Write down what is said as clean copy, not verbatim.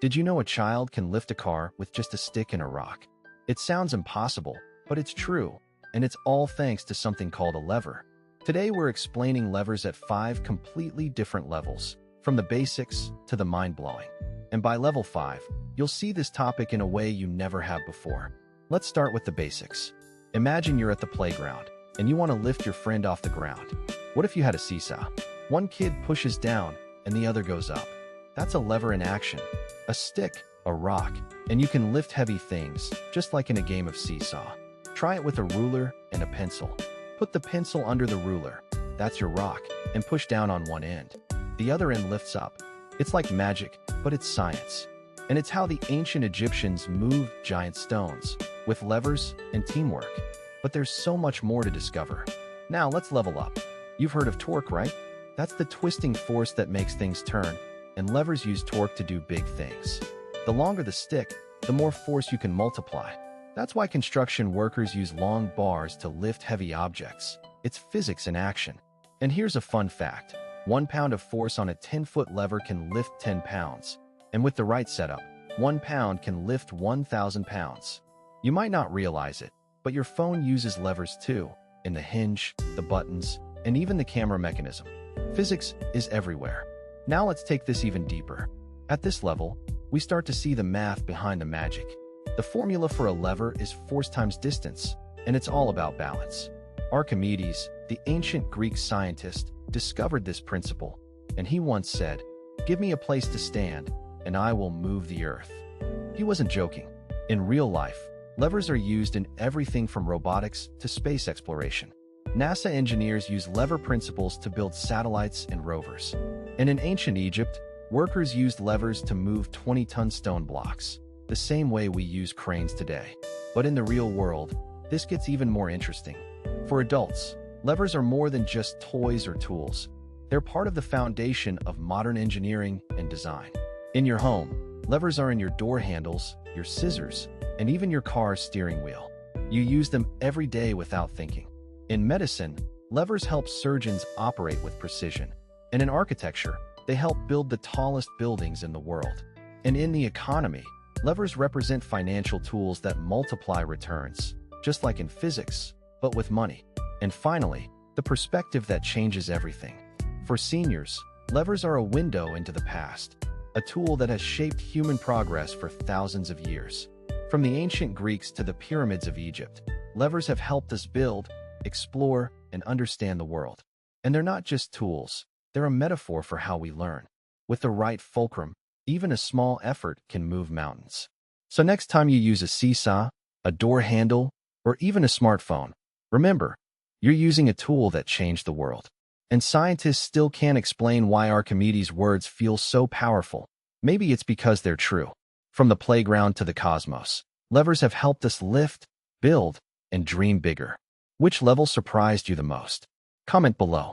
Did you know a child can lift a car with just a stick and a rock? It sounds impossible, but it's true, and it's all thanks to something called a lever. Today we're explaining levers at 5 completely different levels, from the basics to the mind-blowing. And by level 5, you'll see this topic in a way you never have before. Let's start with the basics. Imagine you're at the playground, and you want to lift your friend off the ground. What if you had a seesaw? One kid pushes down, and the other goes up. That's a lever in action. A stick, a rock, and you can lift heavy things, just like in a game of seesaw. Try it with a ruler and a pencil. Put the pencil under the ruler, that's your rock, and push down on one end. The other end lifts up. It's like magic, but it's science. And it's how the ancient Egyptians moved giant stones, with levers and teamwork. But there's so much more to discover. Now let's level up. You've heard of torque, right? That's the twisting force that makes things turn, and levers use torque to do big things. The longer the stick, the more force you can multiply. That's why construction workers use long bars to lift heavy objects. It's physics in action. And here's a fun fact. 1 pound of force on a 10-foot lever can lift 10 pounds. And with the right setup, 1 pound can lift 1,000 pounds. You might not realize it, but your phone uses levers too, in the hinge, the buttons, and even the camera mechanism. Physics is everywhere. Now let's take this even deeper. At this level, we start to see the math behind the magic. The formula for a lever is force times distance, and it's all about balance. Archimedes, the ancient Greek scientist, discovered this principle, and he once said, "Give me a place to stand, and I will move the earth." He wasn't joking. In real life, levers are used in everything from robotics to space exploration. NASA engineers use lever principles to build satellites and rovers. And in ancient Egypt, workers used levers to move 20-ton stone blocks, the same way we use cranes today. But in the real world, this gets even more interesting. For adults, levers are more than just toys or tools. They're part of the foundation of modern engineering and design. In your home, levers are in your door handles, your scissors, and even your car's steering wheel. You use them every day without thinking. In medicine, levers help surgeons operate with precision. And in architecture, they help build the tallest buildings in the world. And in the economy, levers represent financial tools that multiply returns, just like in physics, but with money. And finally, the perspective that changes everything. For seniors, levers are a window into the past, a tool that has shaped human progress for thousands of years. From the ancient Greeks to the pyramids of Egypt, levers have helped us build, explore, and understand the world. And they're not just tools, they're a metaphor for how we learn. With the right fulcrum, even a small effort can move mountains. So next time you use a seesaw, a door handle, or even a smartphone, remember, you're using a tool that changed the world. And scientists still can't explain why Archimedes' words feel so powerful. Maybe it's because they're true. From the playground to the cosmos, levers have helped us lift, build, and dream bigger. Which level surprised you the most? Comment below.